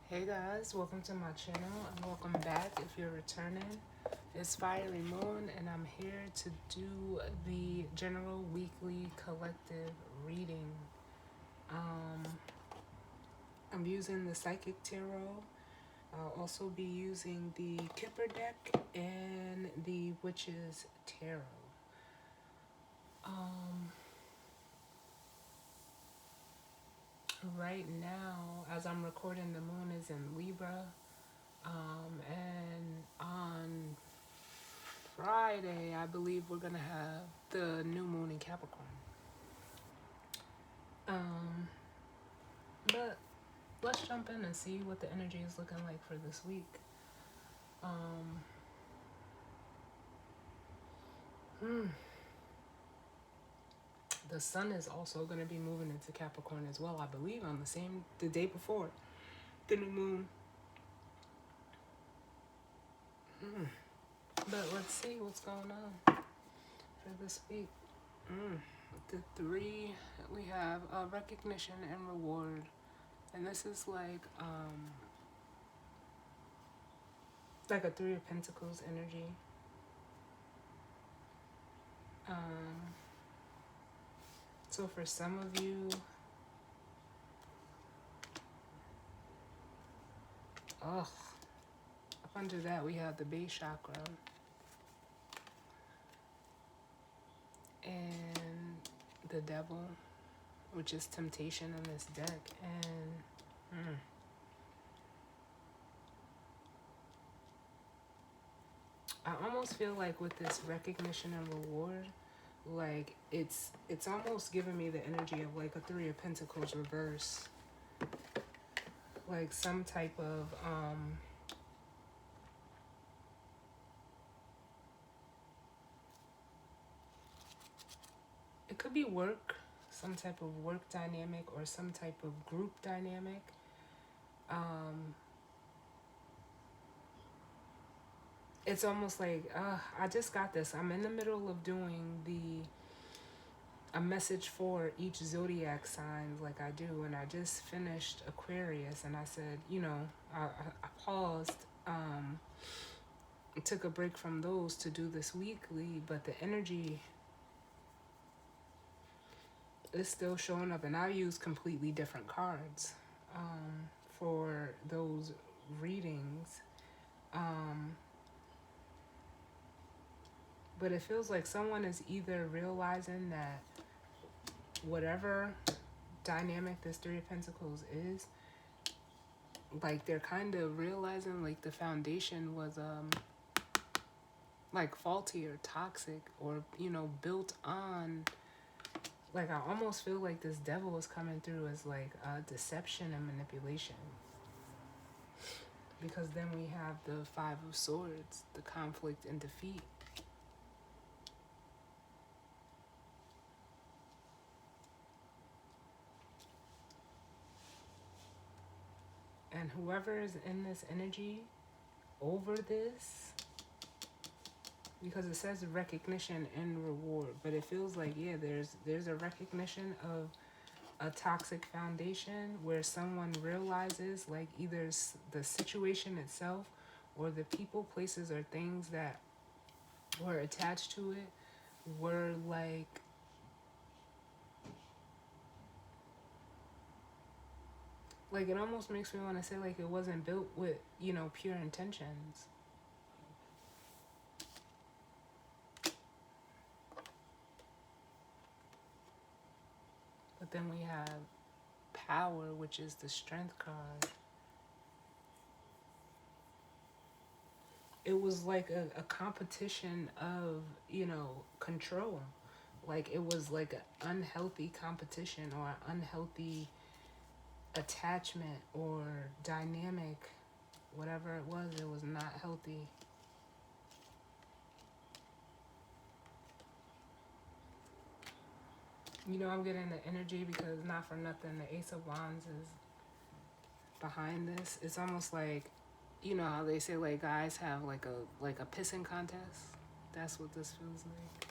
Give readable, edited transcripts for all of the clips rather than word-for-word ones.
Hey guys, welcome to my channel and welcome back if you're returning. It's Fiery Moon and I'm here to do the general weekly collective reading. I'm using the Psychic Tarot. I'll also be using the Kipper deck and the Witch's Tarot. Right now, as I'm recording, the moon is in Libra. And on Friday, I believe we're gonna have the new moon in Capricorn. Um, but let's jump in and see what the energy is looking like for this week. Um, the sun is also gonna be moving into Capricorn as well, I believe, on the day before the new moon. But let's see what's going on for this week. The three we have recognition and reward, and this is like a Three of Pentacles energy. So for some of you, up under that we have the base chakra and the devil, which is temptation in this deck. And I almost feel like with this recognition and reward, like it's almost giving me the energy of like a Three of Pentacles reverse, like some type of it could be work, some type of work dynamic or some type of group dynamic. It's almost like I just got this. I'm in the middle of doing a message for each zodiac sign like I do, and I just finished Aquarius, and I said, I paused, took a break from those to do this weekly, but the energy is still showing up, and I use completely different cards for those readings. But it feels like someone is either realizing that whatever dynamic this Three of Pentacles is, like they're kind of realizing like the foundation was like faulty or toxic, or built on, like I almost feel like this devil is coming through as like deception and manipulation, because then we have the Five of Swords, the conflict and defeat. And whoever is in this energy over this, because it says recognition and reward, but it feels like, yeah, there's a recognition of a toxic foundation where someone realizes like either the situation itself or the people, places, or things that were attached to it were like it almost makes me want to say like it wasn't built with pure intentions. But then we have power, which is the strength card. It was like a competition of control. Like it was like an unhealthy competition or an unhealthy attachment or dynamic. Whatever it was not healthy. I'm getting the energy because not for nothing the Ace of Wands is behind this. It's almost like, how they say like guys have like a pissing contest. That's what this feels like.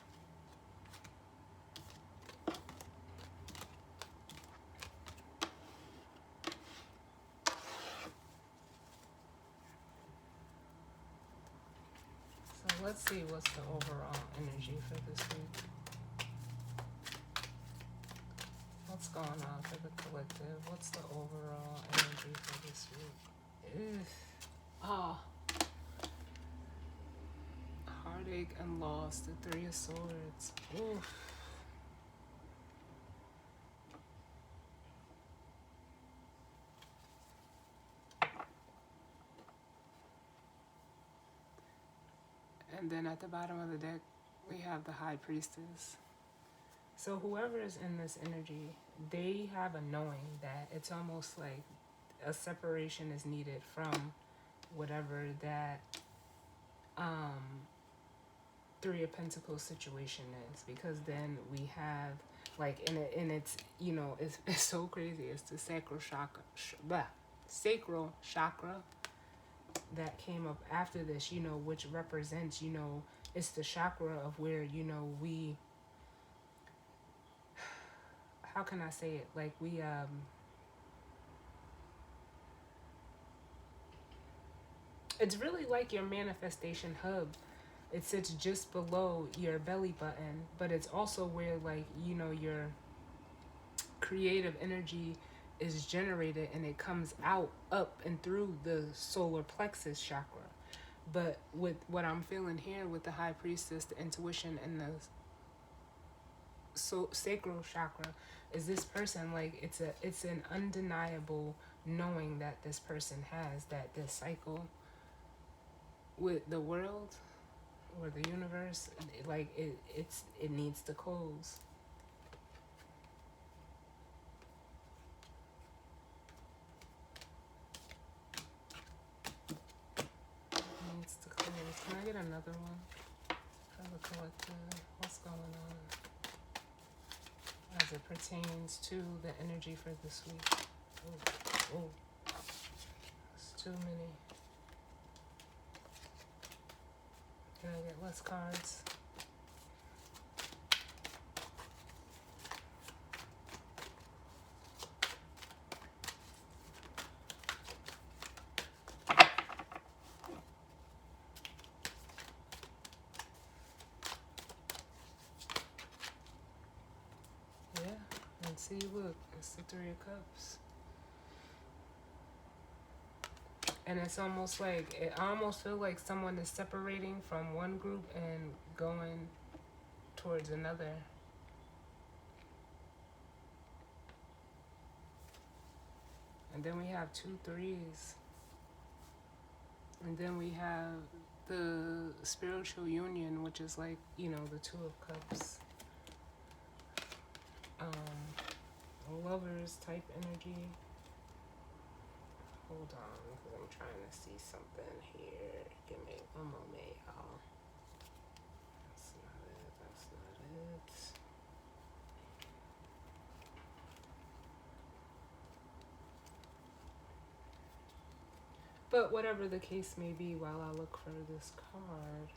Let's see what's the overall energy for this week. What's going on for the collective? What's the overall energy for this week? Ugh. Ah, heartache and loss. The Three of Swords. Oof. And then at the bottom of the deck, we have the High Priestess. So whoever is in this energy, they have a knowing that it's almost like a separation is needed from whatever that Three of Pentacles situation is, because then we have like and it's it's so crazy. It's the sacral chakra, sacral chakra that came up after this, which represents, it's the chakra of where, we, how can I say it? Like we, it's really like your manifestation hub. It sits just below your belly button, but it's also where, like, your creative energy is generated and it comes out, up and through the solar plexus chakra. But with what I'm feeling here with the High Priestess, the intuition, and the sacral chakra, is this person, like, it's an undeniable knowing that this person has, that this cycle with the world or the universe, like it needs to close. It needs to close. Can I get another one for the collective? What's going on as it pertains to the energy for this week? Oh, it's too many. Can I get less cards? Yeah, and see, look, it's the Three of Cups. And it's almost like, I almost feel like someone is separating from one group and going towards another. And then we have 2 threes. And then we have the spiritual union, which is like, the Two of Cups. Lovers type energy. Hold on, because I'm trying to see something here. Give me one moment, y'all. That's not it. That's not it. But whatever the case may be, while I look for this card,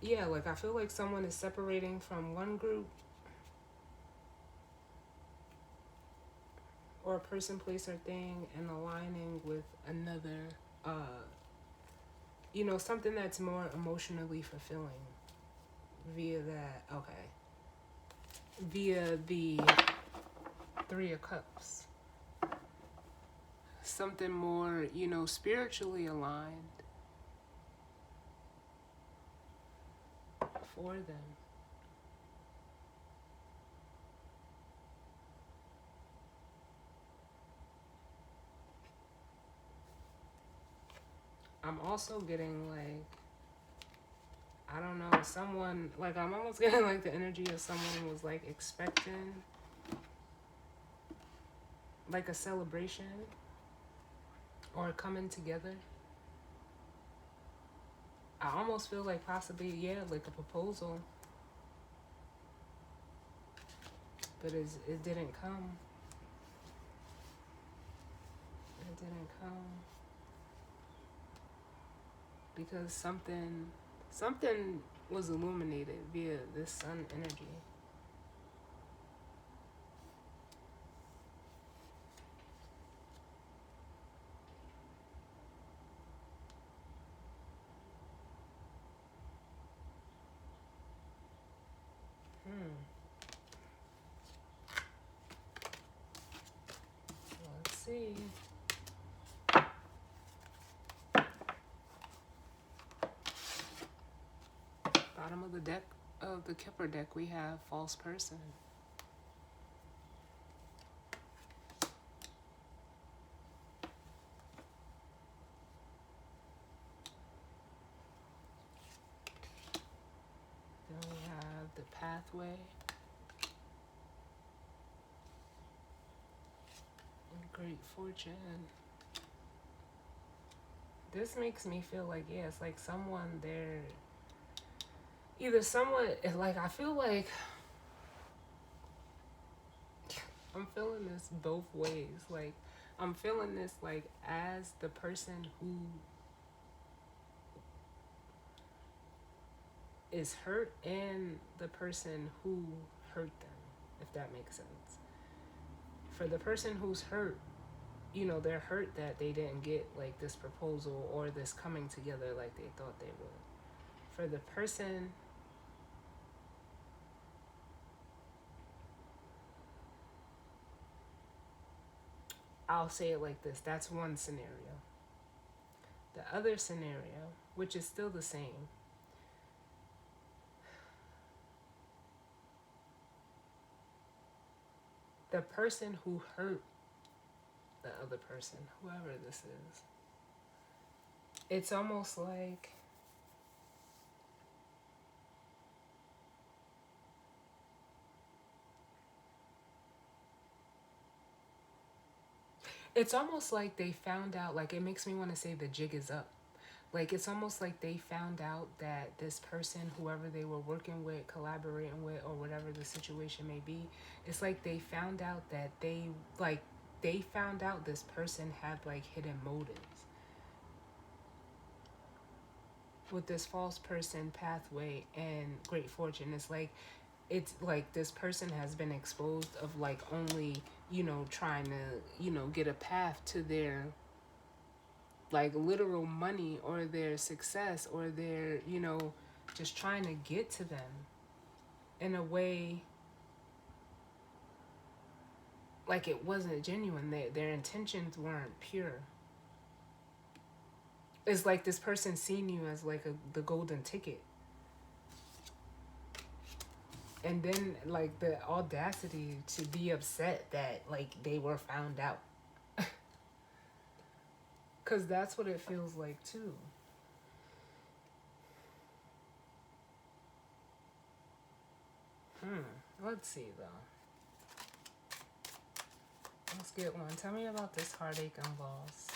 yeah, like I feel like someone is separating from one group or a person, place, or thing and aligning with another, something that's more emotionally fulfilling via that, via the Three of Cups. Something more, spiritually aligned for them. I'm also getting, like, I don't know, someone, like, I'm almost getting like the energy of someone was like expecting like a celebration or coming together. I almost feel like possibly, like a proposal, but it didn't come. It didn't come because something was illuminated via this sun energy. see. Bottom of the deck of the Kipper deck, we have false person. Then we have the pathway. And great fortune. This makes me feel like, yeah, it's like someone there. Either someone, like, I feel like I'm feeling this both ways. Like, I'm feeling this, like, as the person who is hurt and the person who hurt them, if that makes sense. For the person who's hurt, you know, they're hurt that they didn't get, like, this proposal or this coming together like they thought they would. For the person I'll say it like this, that's one scenario. The other scenario, which is still the same, the person who hurt the other person, whoever this is, it's almost like they found out, like, it makes me want to say the jig is up. Like, it's almost like they found out that this person, whoever they were working with, collaborating with, or whatever the situation may be, it's like they found out that they found out this person had, like, hidden motives. With this false person, pathway, and great fortune, it's like this person has been exposed of, like, only, you know, trying to, you know, get a path to their, like, literal money or their success or their, you know, just trying to get to them in a way like it wasn't genuine. Their intentions weren't pure. It's like this person seen you as, like, the golden ticket. And then, like, the audacity to be upset that, like, they were found out. Because that's what it feels like, too. Let's see, though. Let's get one. Tell me about this heartache and loss.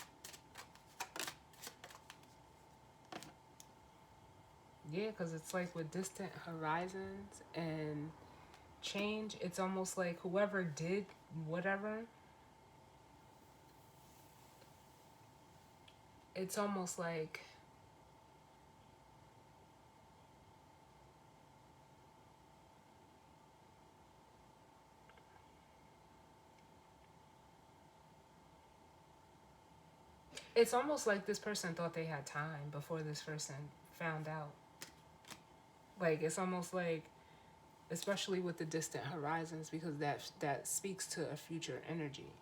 Yeah, because it's like with distant horizons and change, it's almost like whoever did whatever, it's almost like this person thought they had time before this person found out. Like, it's almost like, especially with the distant horizons, because that speaks to a future energy.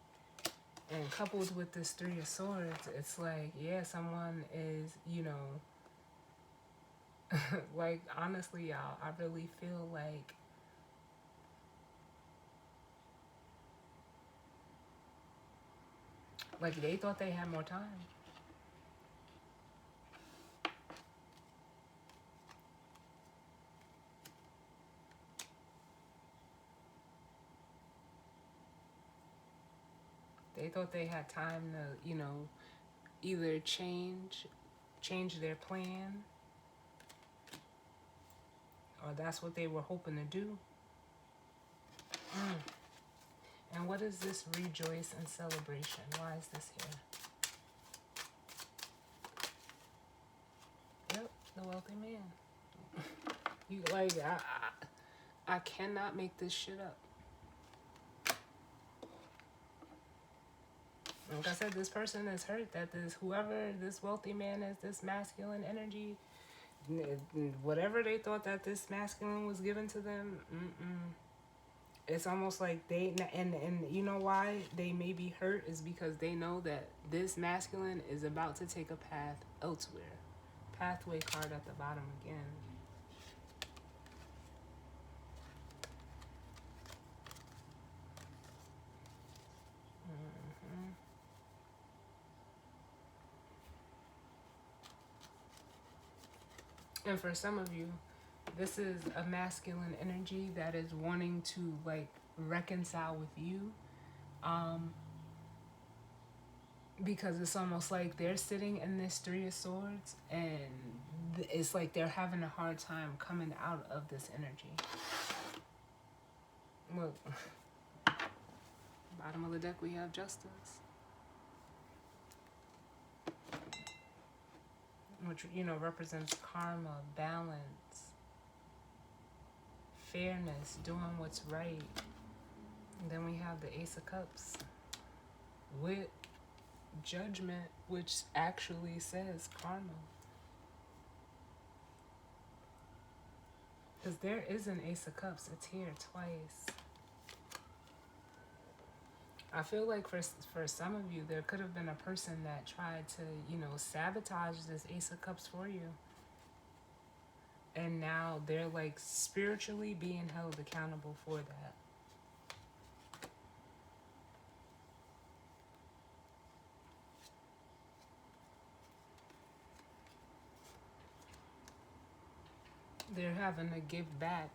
And coupled with this Three of Swords, it's like, yeah, someone is, you know, like, honestly, y'all, I really feel like they thought they had more time. They thought they had time to, you know, either change their plan, or that's what they were hoping to do. And what is this rejoice and celebration? Why is this here? Yep, the wealthy man. You, like, I cannot make this shit up. Like I said, this person is hurt that whoever this wealthy man is, this masculine energy, whatever they thought that this masculine was given to them, It's almost like they, and you know why they may be hurt is because they know that this masculine is about to take a path elsewhere. Pathway card at the bottom again. And for some of you, this is a masculine energy that is wanting to like reconcile with you. Because it's almost like they're sitting in this Three of Swords and it's like they're having a hard time coming out of this energy. Look, bottom of the deck we have Justice, which, you know, represents karma, balance, fairness, doing what's right. And then we have the Ace of Cups with Judgment, which actually says karma. Because there is an Ace of Cups. It's here twice. I feel like for some of you, there could have been a person that tried to, you know, sabotage this Ace of Cups for you. And now they're like spiritually being held accountable for that. They're having to give back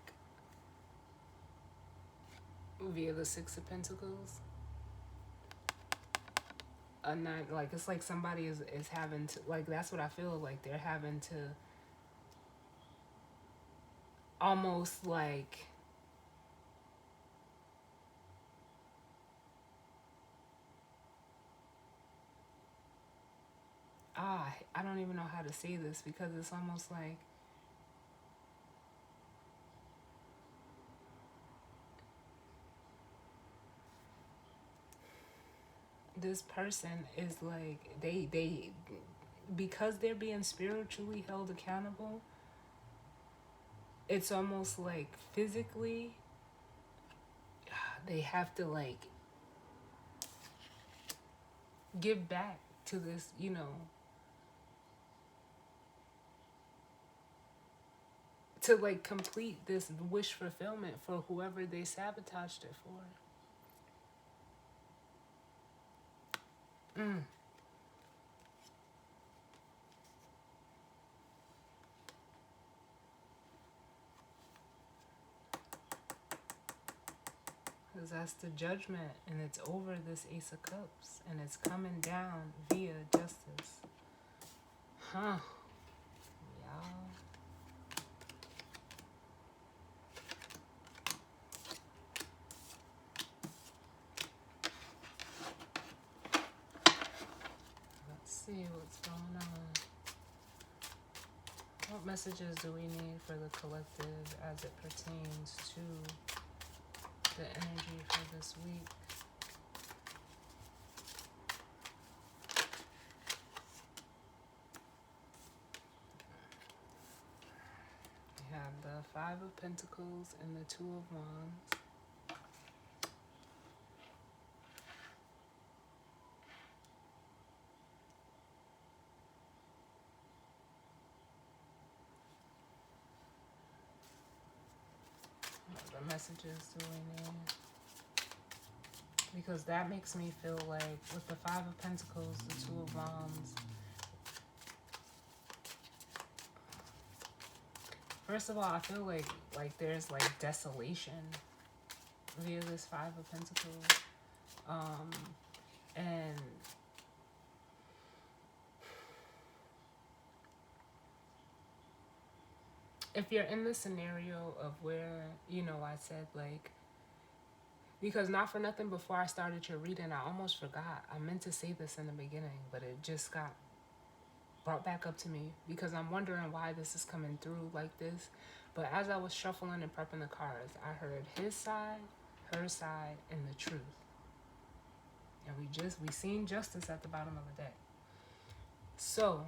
via the Six of Pentacles. Not like, it's like somebody is having to, like, that's what I feel like. They're having to almost like I don't even know how to say this, because it's almost like this person is like, they because they're being spiritually held accountable, it's almost like physically they have to like give back to this, you know, to like complete this wish fulfillment for whoever they sabotaged it for. Because that's the Judgment, and it's over this Ace of Cups, and it's coming down via Justice. Huh. Y'all. Let's see what's going on. What messages do we need for the collective as it pertains to the energy for this week? We have the Five of Pentacles and the Two of Wands. What messages do we need? Because that makes me feel like with the Five of Pentacles, the Two of Wands, first of all, I feel like there's like desolation via this Five of Pentacles. And if you're in the scenario of where, you know, I said like, because not for nothing, before I started your reading, I almost forgot. I meant to say this in the beginning, but it just got brought back up to me because I'm wondering why this is coming through like this. But as I was shuffling and prepping the cards, I heard his side, her side, and the truth. And we seen Justice at the bottom of the deck. So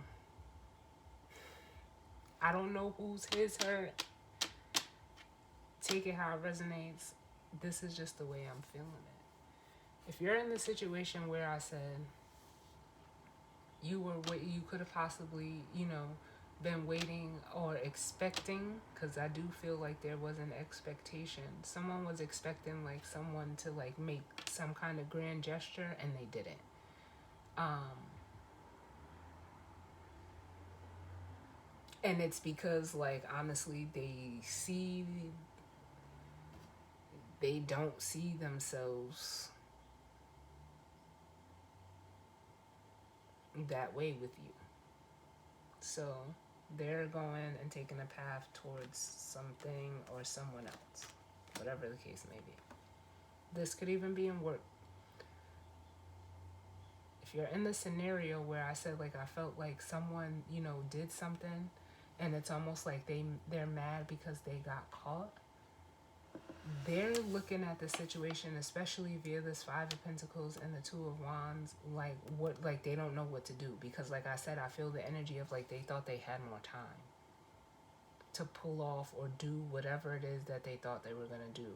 I don't know who's his, her. Take it how it resonates. this is just the way I'm feeling it. If you're in the situation where I said you could have possibly, been waiting or expecting, because I do feel like there was an expectation. Someone was expecting like someone to like make some kind of grand gesture and they didn't. And it's because like honestly they don't see themselves that way with you. So they're going and taking a path towards something or someone else, whatever the case may be. This could even be in work. If you're in the scenario where I said like I felt like someone, did something and it's almost like they're mad because they got caught, they're looking at the situation, especially via this Five of Pentacles and the Two of Wands, like they don't know what to do, because like I said, I feel the energy of like they thought they had more time to pull off or do whatever it is that they thought they were going to do.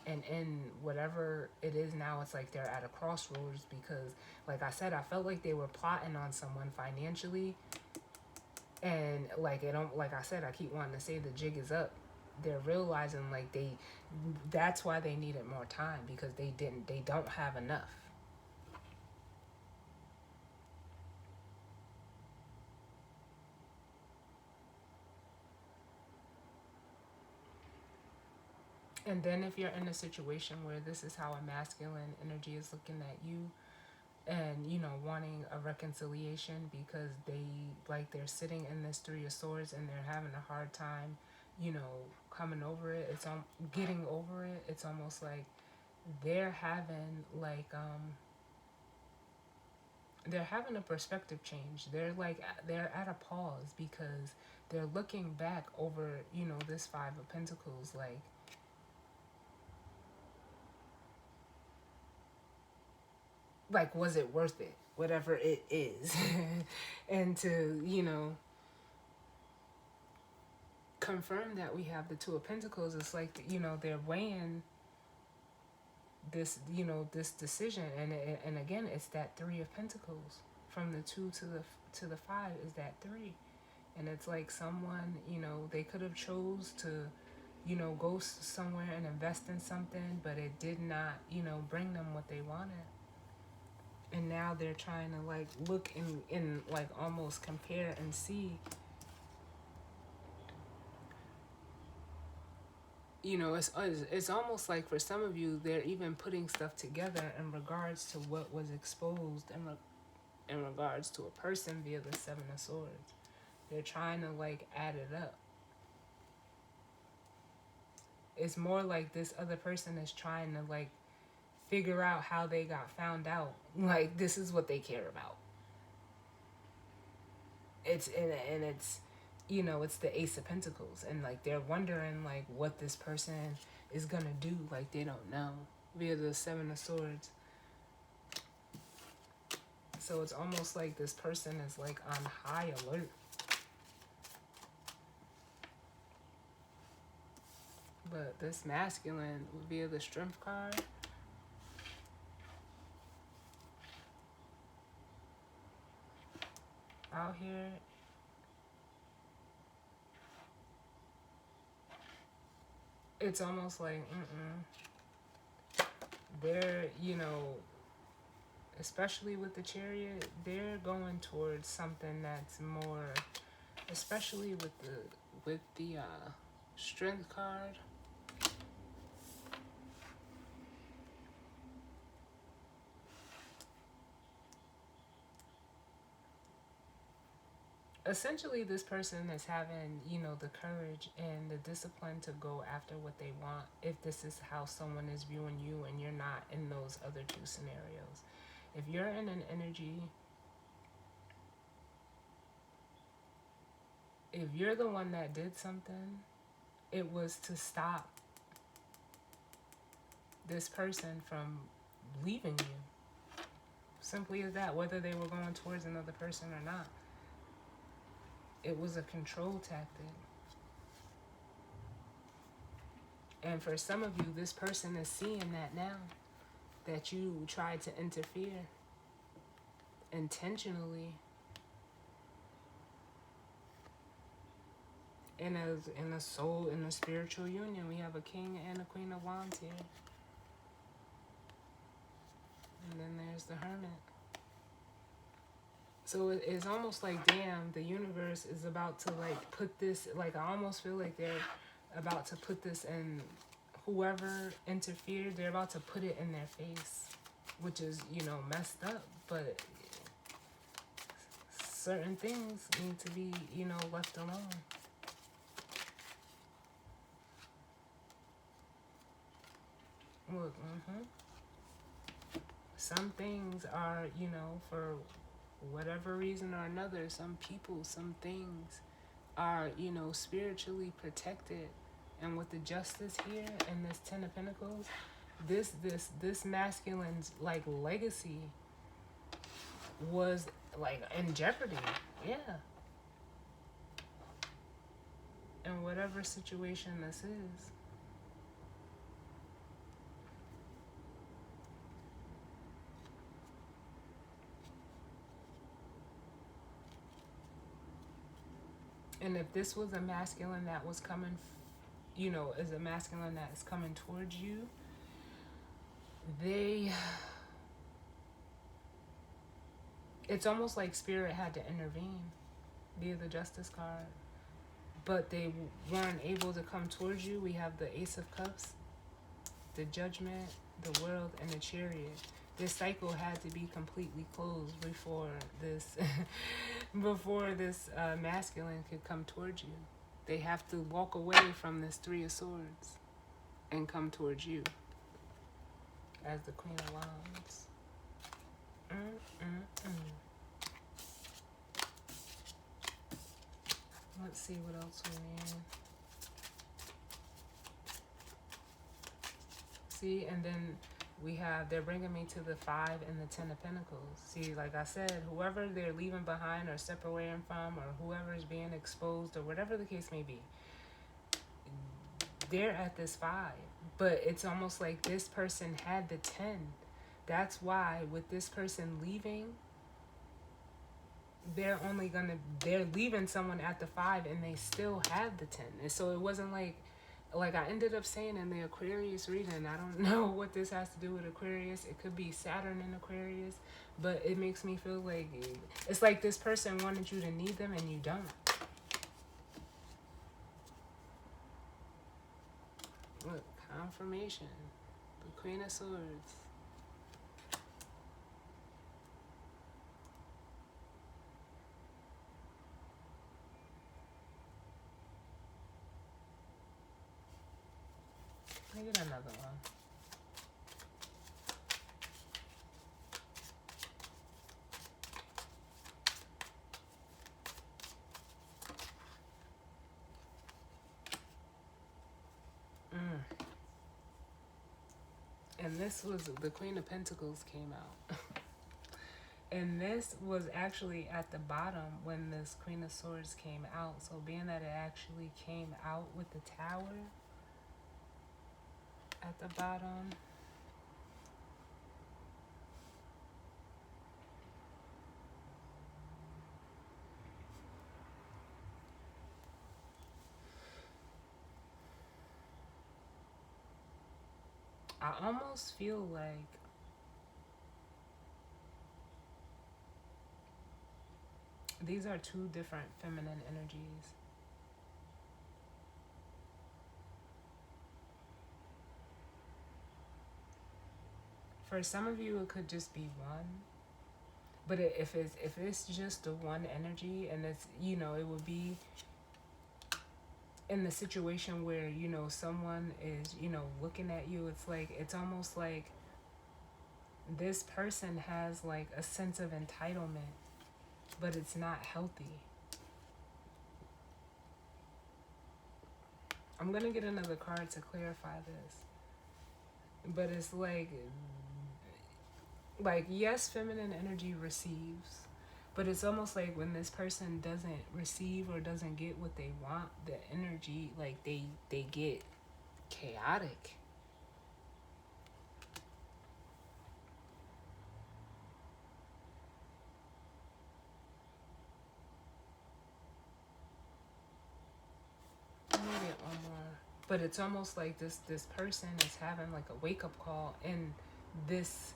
And in whatever it is now, it's like they're at a crossroads, because like I said, I felt like they were plotting on someone financially, and like I said, I keep wanting to say the jig is up. They're realizing like that's why they needed more time, because they don't have enough. And then if you're in a situation where this is how a masculine energy is looking at you, and wanting a reconciliation, because they're sitting in this Three of Swords and they're having a hard time, coming over it, getting over it. It's almost like they're having they're having a perspective change. They're at a pause, because they're looking back over this Five of Pentacles, like was it worth it, whatever it is. And to confirm that we have the Two of Pentacles, it's like they're weighing this decision, and again, it's that Three of Pentacles. From the two to the five is that three. And it's like someone, they could have chose to go somewhere and invest in something, but it did not bring them what they wanted. And now they're trying to like look in like almost compare and see, it's almost like for some of you, they're even putting stuff together in regards to what was exposed in regards to a person via the Seven of Swords. They're trying to like add it up. It's more like this other person is trying to like figure out how they got found out. Like this is what they care about. It's it's the Ace of Pentacles, and like they're wondering like what this person is gonna do. Like they don't know, via the Seven of Swords. So it's almost like this person is like on high alert. But this masculine via the Strength card, out here, it's almost like they're especially with the Chariot, they're going towards something that's more, especially with the Strength card. Essentially, this person is having the courage and the discipline to go after what they want, if this is how someone is viewing you and you're not in those other two scenarios. If you're in an energy, if you're the one that did something, it was to stop this person from leaving you. Simply as that, whether they were going towards another person or not. It was a control tactic. And for some of you, this person is seeing that now, that you tried to interfere intentionally in a soul, in a spiritual union. We have a king and a queen of wands here. And then there's the hermit. So it's almost like, damn, the universe is about to like put this, like I almost feel like they're about to put this in, whoever interfered, they're about to put it in their face, which is, you know, messed up. But certain things need to be, you know, left alone. Look, some things are, you know, for whatever reason or another, some people, some things are, you know, spiritually protected. And with the justice here and this Ten of Pentacles, this masculine's like legacy was like in jeopardy. Yeah. In whatever situation this is. And if this was a masculine that was coming, you know, is a masculine that is coming towards you, it's almost like spirit had to intervene via the justice card. But they weren't able to come towards you. We have the Ace of Cups, the Judgment, the World, and the Chariot. This cycle had to be completely closed before this masculine could come towards you. They have to walk away from this Three of Swords and come towards you as the Queen of Wands. Let's see what else we need. See, and then we have, they're bringing me to the 5 and the 10 of Pentacles. See, like I said, whoever they're leaving behind or separating from, or whoever is being exposed, or whatever the case may be, they're at this 5. But it's almost like this person had the 10. That's why with this person leaving, they're leaving someone at the 5 and they still have the 10. And so it wasn't like I ended up saying in the Aquarius reading, I don't know what this has to do with Aquarius. It could be Saturn in Aquarius, but it makes me feel like it's like this person wanted you to need them and you don't. Look, confirmation. The Queen of Swords. Let me get another one. And this was, the Queen of Pentacles came out. And this was actually at the bottom when this Queen of Swords came out. So being that it actually came out with the Tower at the bottom. I almost feel like these are two different feminine energies. For some of you, it could just be one. But if it's just the one energy, and it's, you know, it would be in the situation where, you know, someone is, you know, looking at you, it's like, it's almost like this person has like a sense of entitlement, but it's not healthy. I'm gonna get another card to clarify this. But it's like yes, feminine energy receives, but it's almost like when this person doesn't receive or doesn't get what they want, the energy, like they get chaotic. Let me get one more. But it's almost like this person is having like a wake up call, and this,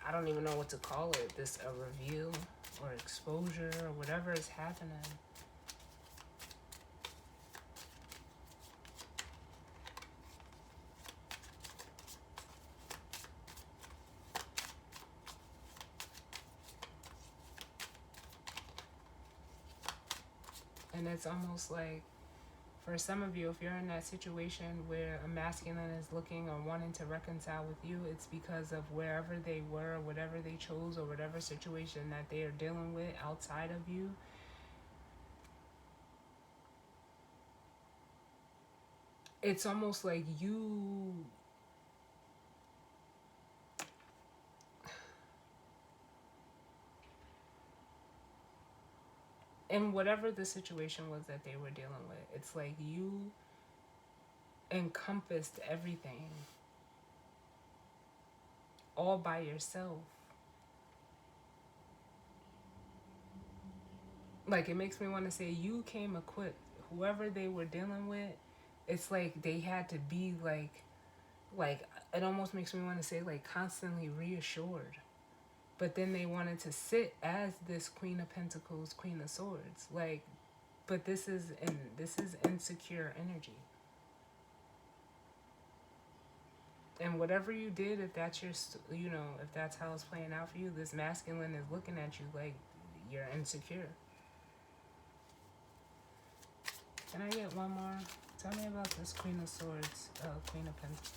I don't even know what to call it, this a reveal or exposure or whatever is happening. And it's almost like, for some of you, if you're in that situation where a masculine is looking or wanting to reconcile with you, it's because of wherever they were, or whatever they chose, or whatever situation that they are dealing with outside of you. It's almost like you, and whatever the situation was that they were dealing with, it's like you encompassed everything all by yourself. Like, it makes me want to say you came equipped. Whoever they were dealing with, it's like they had to be like it almost makes me want to say like constantly reassured. But then they wanted to sit as this Queen of Pentacles, Queen of Swords. Like, but this is insecure energy. And whatever you did, if that's your, if that's how it's playing out for you, this masculine is looking at you like you're insecure. Can I get one more? Tell me about this Queen of Swords, Queen of Pentacles.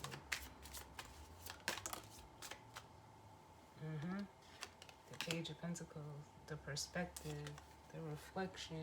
The Page of Pentacles, the perspective, the reflection.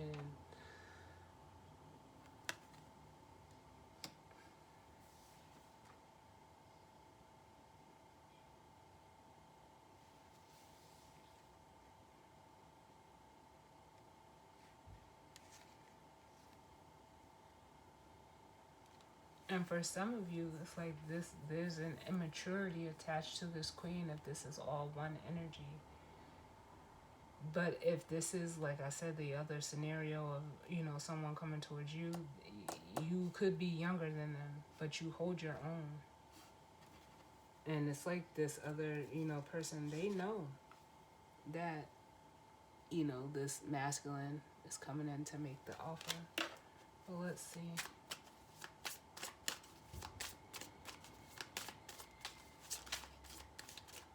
And for some of you, it's like this, there's an immaturity attached to this queen if this is all one energy. But if this is, like I said, the other scenario of, someone coming towards you, you could be younger than them, but you hold your own. And it's like this other, person, they know that, this masculine is coming in to make the offer. But let's see.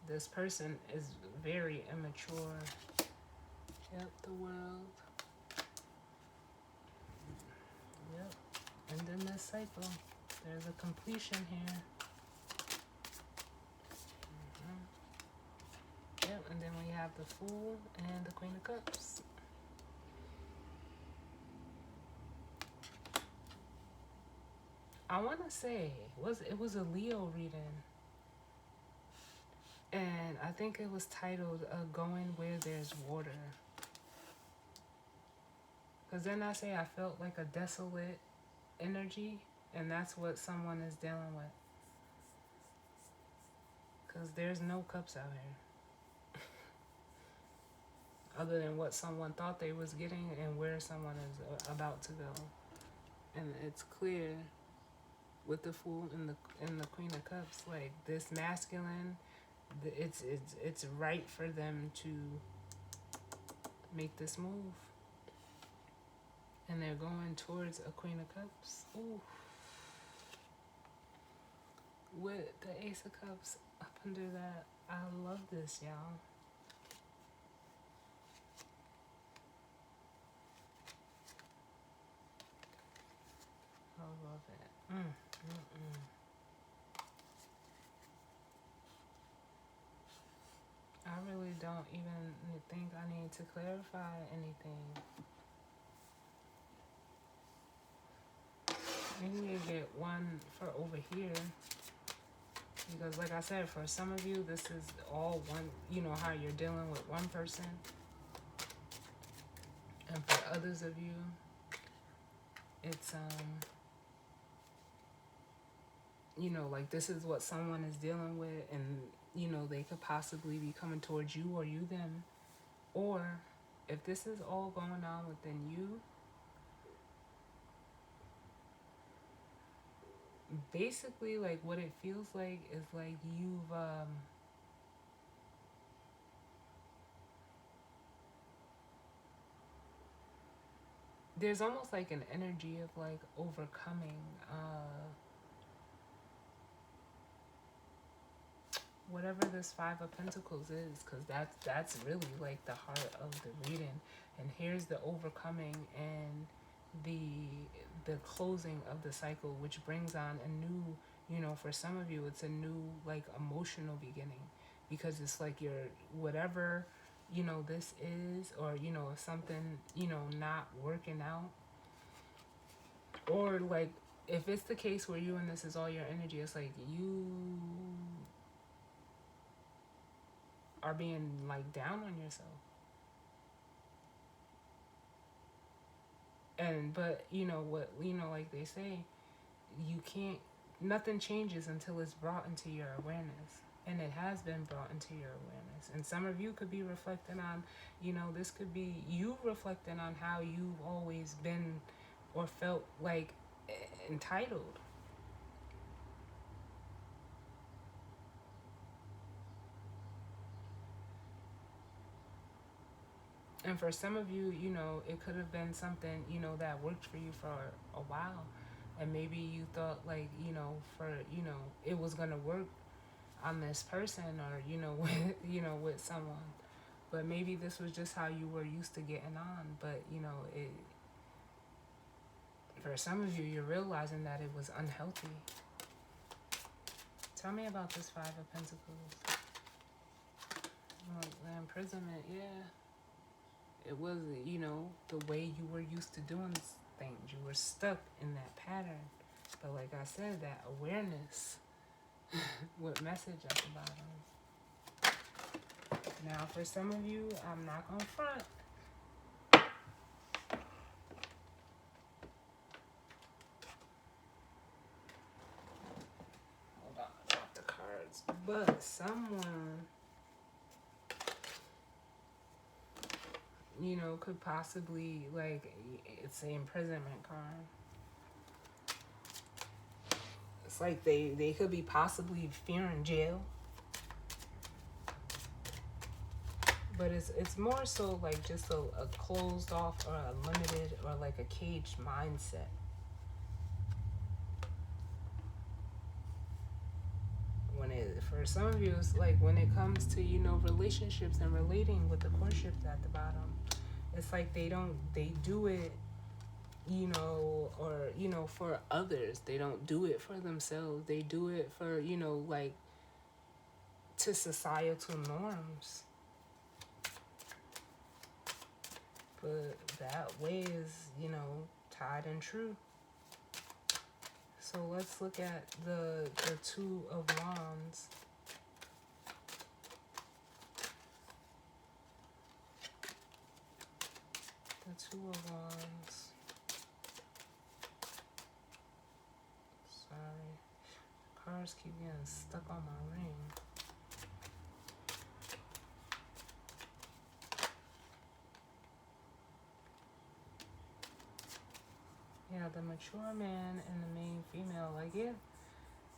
This person is very immature. Yep, the World. Yep. And then this cycle. There's a completion here. Yep, and then we have the Fool and the Queen of Cups. I want to say it was a Leo reading. And I think it was titled Going Where There's Water. Because then I say I felt like a desolate energy, and that's what someone is dealing with. Because there's no cups out here. Other than what someone thought they was getting and where someone is about to go. And it's clear with the Fool and the Queen of Cups, like this masculine, it's right for them to make this move. And they're going towards a Queen of Cups. Ooh. With the Ace of Cups up under that. I love this, y'all. I love it. I really don't even think I need to clarify anything. Maybe you get one for over here. Because like I said, for some of you, this is all one, how you're dealing with one person. And for others of you, It's you know, like this is what someone is dealing with, and you know, they could possibly be coming towards you or you them. Or if this is all going on within you, basically like what it feels like is like you've there's almost like an energy of like overcoming whatever this Five of Pentacles is, because that's really like the heart of the reading. And here's the overcoming and the closing of the cycle, which brings on a new, you know, for some of you it's a new like emotional beginning, because it's like your whatever, you know, this is, or you know, if something, you know, not working out, or like if it's the case where you and this is all your energy, it's like you are being like down on yourself. And but you know what, you know, like they say, you can't, nothing changes until it's brought into your awareness. And it has been brought into your awareness. And some of you could be reflecting on, you know, this could be you reflecting on how you've always been or felt like entitled. And for some of you, you know, it could have been something, you know, that worked for you for a while. And maybe you thought like, you know, for, you know, it was going to work on this person, or, you know, with, you know, with someone. But maybe this was just how you were used to getting on. But, you know, it, for some of you, you're realizing that it was unhealthy. Tell me about this Five of Pentacles. Like the imprisonment, yeah. It was, you know, the way you were used to doing things. You were stuck in that pattern. But like I said, that awareness with message at the bottom. Now, for some of you, I'm not going to front. Hold on, I dropped the cards. But someone, you know, could possibly, like, it's an imprisonment card. It's like they could be possibly fearing jail. But it's more so like just a closed off or a limited or like a caged mindset. When it, for some of you, it's like when it comes to, you know, relationships and relating with the courtships at the bottom, it's like they do it, you know, or, you know, for others. They don't do it for themselves. They do it for, you know, like to societal norms. But that way is, you know, tied and true. So let's look at the Two of Wands. The Two of Wands. Sorry. Cards keep getting stuck on my ring. Yeah, the mature man and the main female, like, yeah.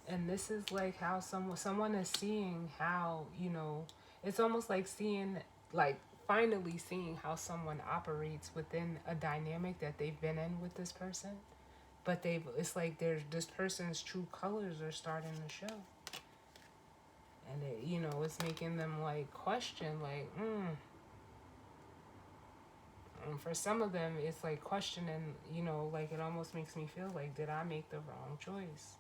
And this is like how someone is seeing how, you know, it's almost like seeing, like, finally seeing how someone operates within a dynamic that they've been in with this person. But it's like this person's true colors are starting to show. And it, you know, it's making them like question, like, And for some of them, it's like questioning, you know, like it almost makes me feel like, did I make the wrong choice?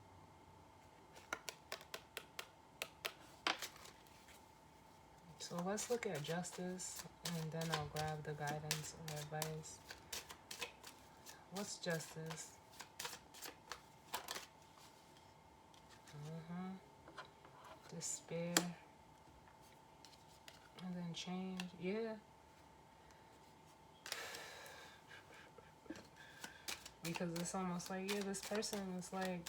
So let's look at justice, and then I'll grab the guidance or advice. What's justice? Despair. And then change. Yeah. because it's almost like, yeah, this person is like,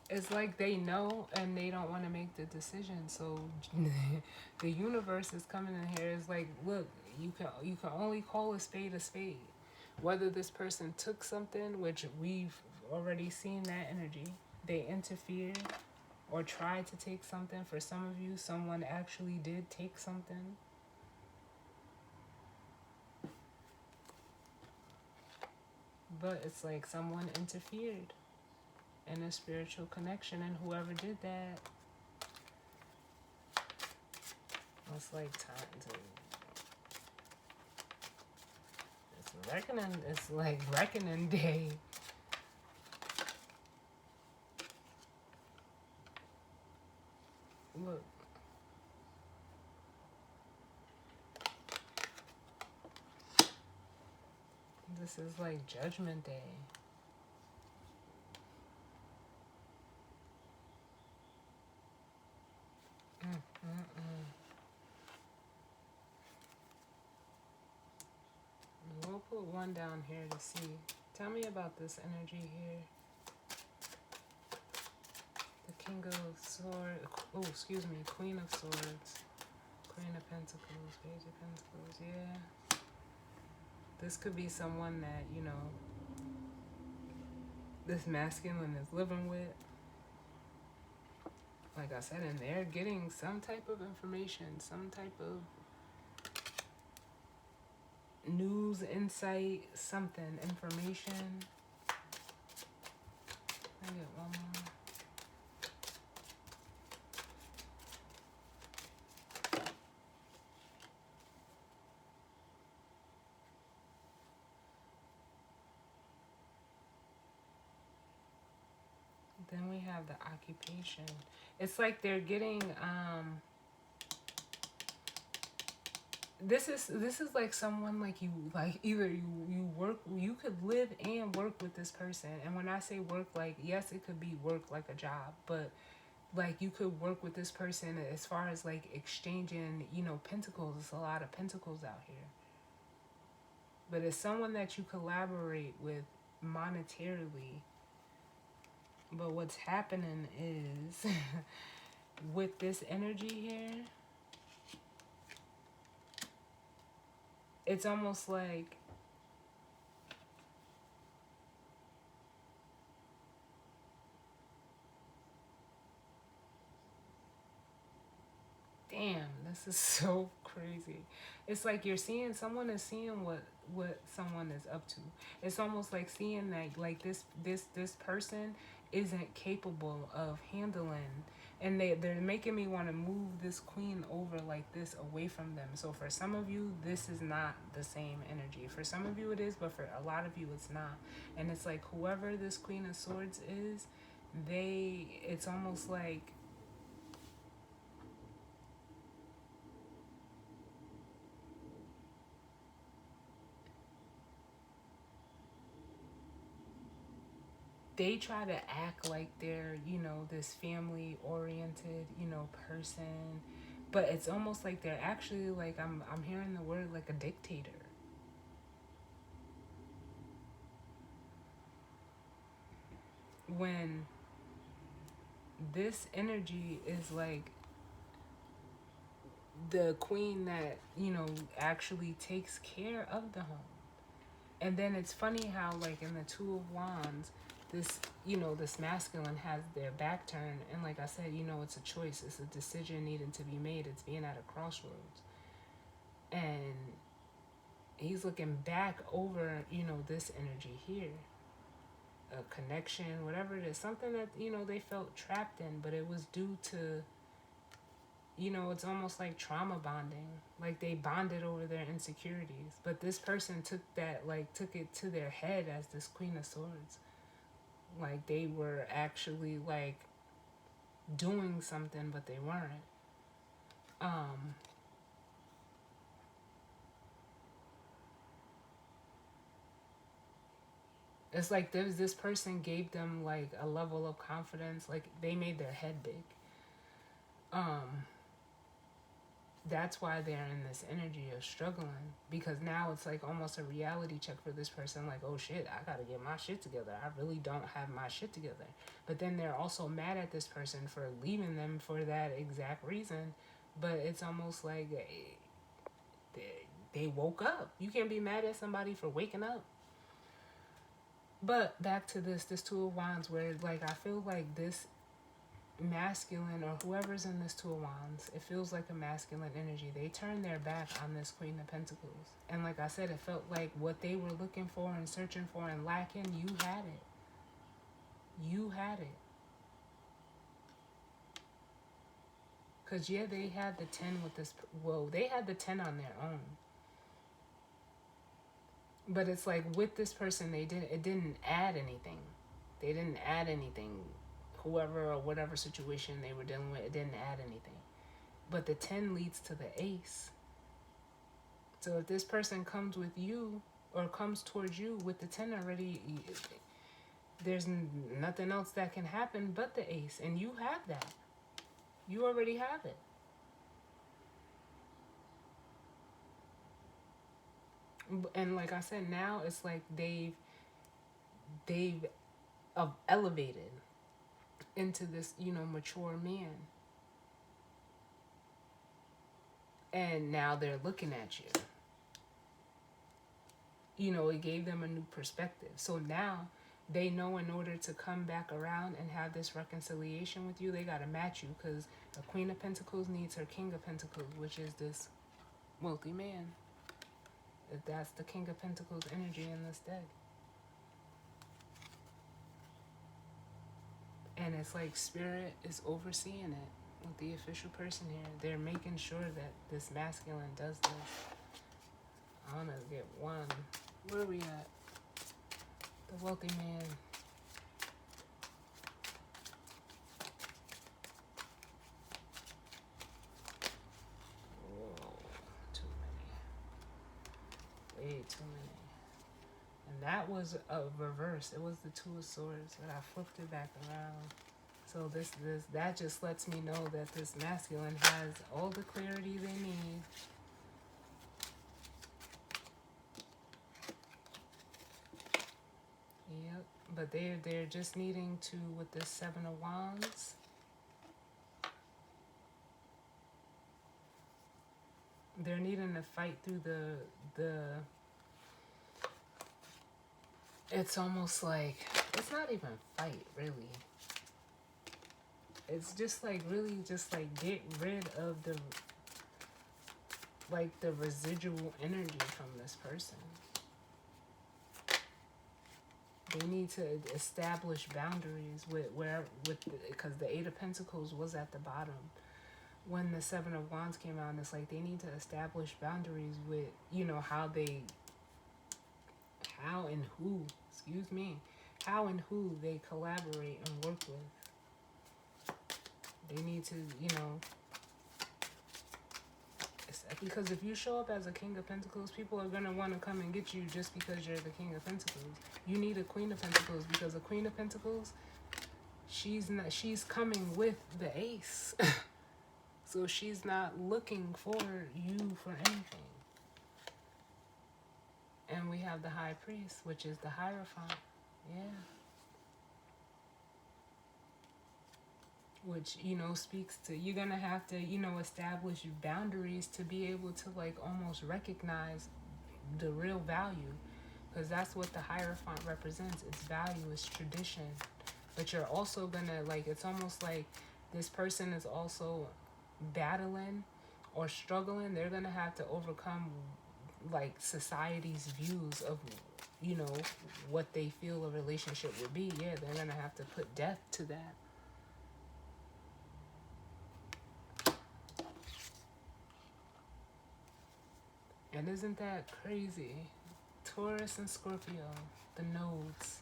it's like they know and they don't want to make the decision. So the universe is coming in here. It's like, look, you can only call a spade a spade. Whether this person took something, which we've already seen that energy, they interfered or tried to take something. For some of you, someone actually did take something. But it's like someone interfered in a spiritual connection, and whoever did that, it's like time to. It's reckoning. It's like reckoning day. Look. This is like Judgment Day. We'll put one down here to see. Tell me about this energy here. The King of Swords. Oh, excuse me. Queen of Swords. Queen of Pentacles. Page of Pentacles. Yeah. This could be someone that, you know, this masculine is living with. Like I said, and they're getting some type of information, some type of news, insight, something, information. I get one more. Then we have the occupation. It's like they're getting this is like someone like you, like either you work, you could live and work with this person. And when I say work, like, yes, it could be work like a job, but like you could work with this person as far as like exchanging, you know, pentacles. There's a lot of pentacles out here, but it's someone that you collaborate with monetarily. But what's happening is with this energy here, it's almost like damn, this is so crazy. It's like you're seeing, someone is seeing what someone is up to. It's almost like seeing that like this person isn't capable of handling, and they're making me want to move this queen over like this away from them. So for some of you, this is not the same energy. For some of you it is, but for a lot of you it's not. And it's like whoever this Queen of Swords is, it's almost like they try to act like they're, you know, this family oriented, you know, person, but it's almost like they're actually like, I'm hearing the word like a dictator. When this energy is like the queen that, you know, actually takes care of the home. And then it's funny how like in the Two of Wands, this, you know, this masculine has their back turned, and like I said, you know, it's a choice, it's a decision needing to be made, it's being at a crossroads, and he's looking back over, you know, this energy here, a connection, whatever it is, something that, you know, they felt trapped in, but it was due to, you know, it's almost like trauma bonding, like they bonded over their insecurities. But this person took it to their head as this Queen of Swords, like they were actually like doing something, but they weren't. It's like this person gave them like a level of confidence, like they made their head big. that's why they're in this energy of struggling, because now it's like almost a reality check for this person, like, oh shit, I gotta get my shit together, I really don't have my shit together. But then they're also mad at this person for leaving them for that exact reason. But it's almost like they woke up. You can't be mad at somebody for waking up. But back to this Two of Wands, where like I feel like this masculine, or whoever's in this Two of Wands, it feels like a masculine energy. They turned their back on this Queen of Pentacles. And like I said, it felt like what they were looking for and searching for and lacking, you had it. You had it. Because, yeah, they had the 10 with this. Well, they had the 10 on their own. But it's like with this person, it didn't add anything. They didn't add anything. Whoever or whatever situation they were dealing with, it didn't add anything. But the 10 leads to the ace. So if this person comes with you or comes towards you with the 10 already, there's nothing else that can happen but the ace. And you have that. You already have it. And like I said, now it's like they've elevated into this, mature man. And now they're looking at you. It gave them a new perspective. So now they know in order to come back around and have this reconciliation with you, they got to match you, because a Queen of Pentacles needs her King of Pentacles, which is this wealthy man. That's the King of Pentacles energy in this deck. And it's like Spirit is overseeing it with the official person here. They're making sure that this masculine does this. I want to get one. Where are we at? The wealthy man. Whoa, too many. Way too many. And that was a reverse. It was the Two of Swords, but I flipped it back around. So that just lets me know that this masculine has all the clarity they need. Yep, but they're just needing to, with this Seven of Wands, they're needing to fight through the it's almost like, it's not even fight, really. It's just like, really just like get rid of the residual energy from this person. They need to establish boundaries because the Eight of Pentacles was at the bottom. When the Seven of Wands came out, it's like they need to establish boundaries with, how and who they collaborate and work with. They need to, because if you show up as a King of Pentacles, people are going to want to come and get you just because you're the King of Pentacles. You need a Queen of Pentacles, because a Queen of Pentacles, she's coming with the Ace. So she's not looking for you for anything. And we have the High Priest, which is the Hierophant. Yeah. Which, speaks to, you're going to have to, establish boundaries to be able to, almost recognize the real value. Because that's what the Hierophant represents. Its value is tradition. But you're also going to, it's almost like this person is also battling or struggling. They're going to have to overcome, society's views of, what they feel a relationship would be. Yeah, they're going to have to put death to that. And isn't that crazy? Taurus and Scorpio, the nodes.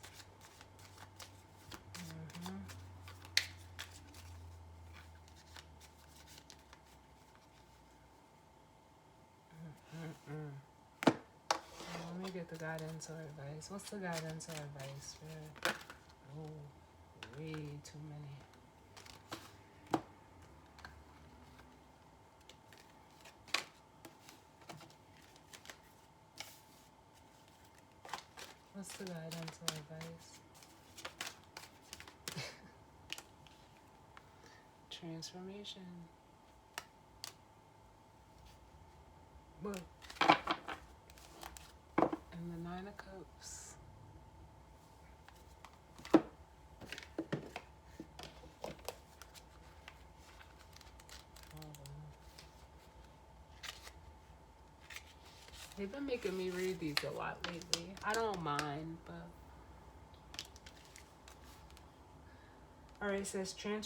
Let me get the guidance or advice. What's the guidance or advice? Oh, way too many. What's the guidance or advice? Transformation. Look. And the Nine of Cups. They've been making me read these a lot lately. I don't mind, but... Alright, it says can't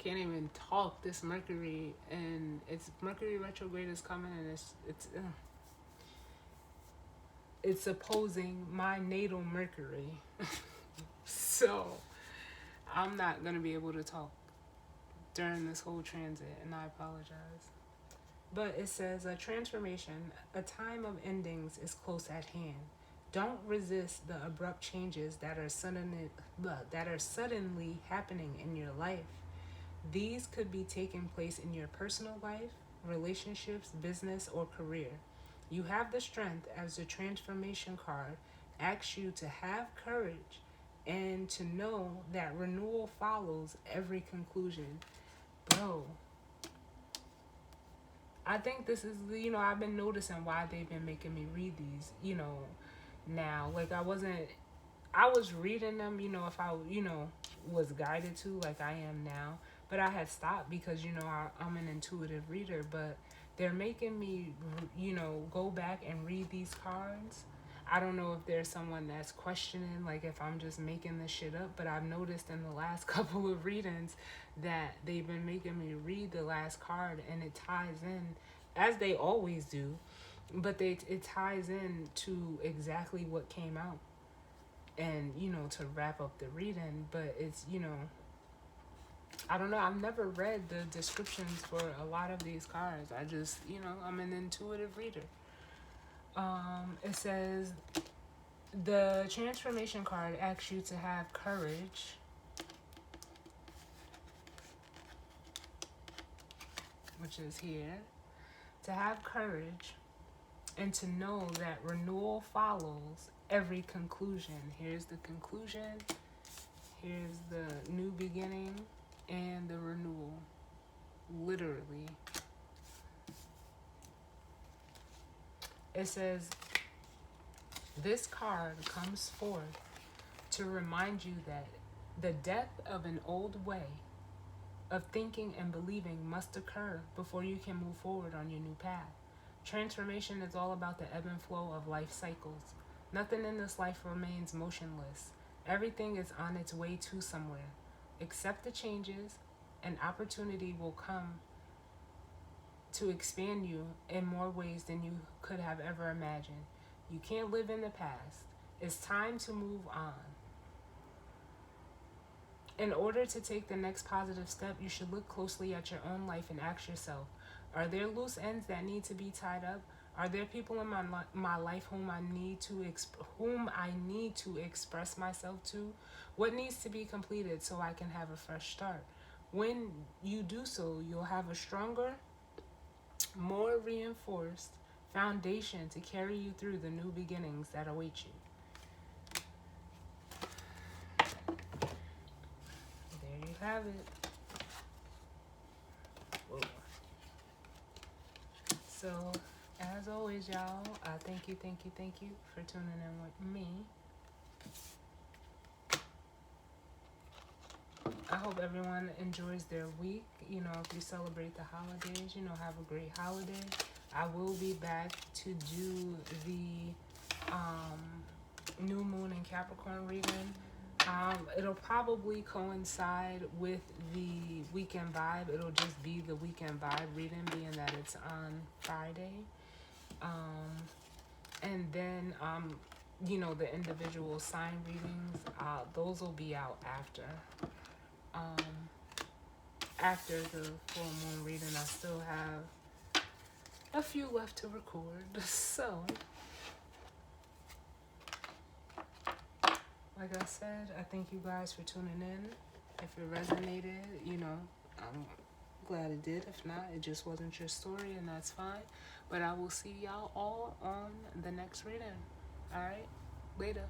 even talk. This Mercury, and it's Mercury retrograde is coming, and it's opposing my natal Mercury. So I'm not gonna be able to talk during this whole transit, and I apologize. But it says a transformation, a time of endings is close at hand. Don't resist the abrupt changes that are suddenly happening in your life. These could be taking place in your personal life, relationships, business, or career. You have the strength, as the transformation card asks you to have courage and to know that renewal follows every conclusion. Bro, I think this is, I've been noticing why they've been making me read these, now. Like, I was reading them, if I, was guided to, like I am now. But I had stopped because, I'm an intuitive reader. But they're making me, go back and read these cards. I don't know if there's someone that's questioning, like, if I'm just making this shit up. But I've noticed in the last couple of readings that they've been making me read the last card. And it ties in, as they always do. But it ties in to exactly what came out. And, to wrap up the reading. But it's, I don't know. I've never read the descriptions for a lot of these cards. I just, I'm an intuitive reader. It says the transformation card asks you to have courage. Which is here. To have courage and to know that renewal follows every conclusion. Here's the conclusion. Here's the new beginning and the renewal. Literally. It says, this card comes forth to remind you that the death of an old way of thinking and believing must occur before you can move forward on your new path. Transformation is all about the ebb and flow of life cycles. Nothing in this life remains motionless. Everything is on its way to somewhere. Accept the changes, and opportunity will come to expand you in more ways than you could have ever imagined. You can't live in the past. It's time to move on. In order to take the next positive step, you should look closely at your own life and ask yourself, are there loose ends that need to be tied up? Are there people in my life whom I need to express myself to? What needs to be completed so I can have a fresh start? When you do so, you'll have a stronger, more reinforced foundation to carry you through the new beginnings that await you. There you have it. Whoa. So, as always, y'all, thank you for tuning in with me. I hope everyone enjoys their week. If you celebrate the holidays, have a great holiday. I will be back to do the new moon in Capricorn reading. It'll probably coincide with the weekend vibe. It'll just be the weekend vibe reading, being that it's on Friday. And then, the individual sign readings, those will be out after. After the full moon reading, I still have a few left to record. So, like I said, I thank you guys for tuning in. If it resonated, I'm glad it did. If not, it just wasn't your story, and that's fine. But I will see y'all all on the next reading. All right, later.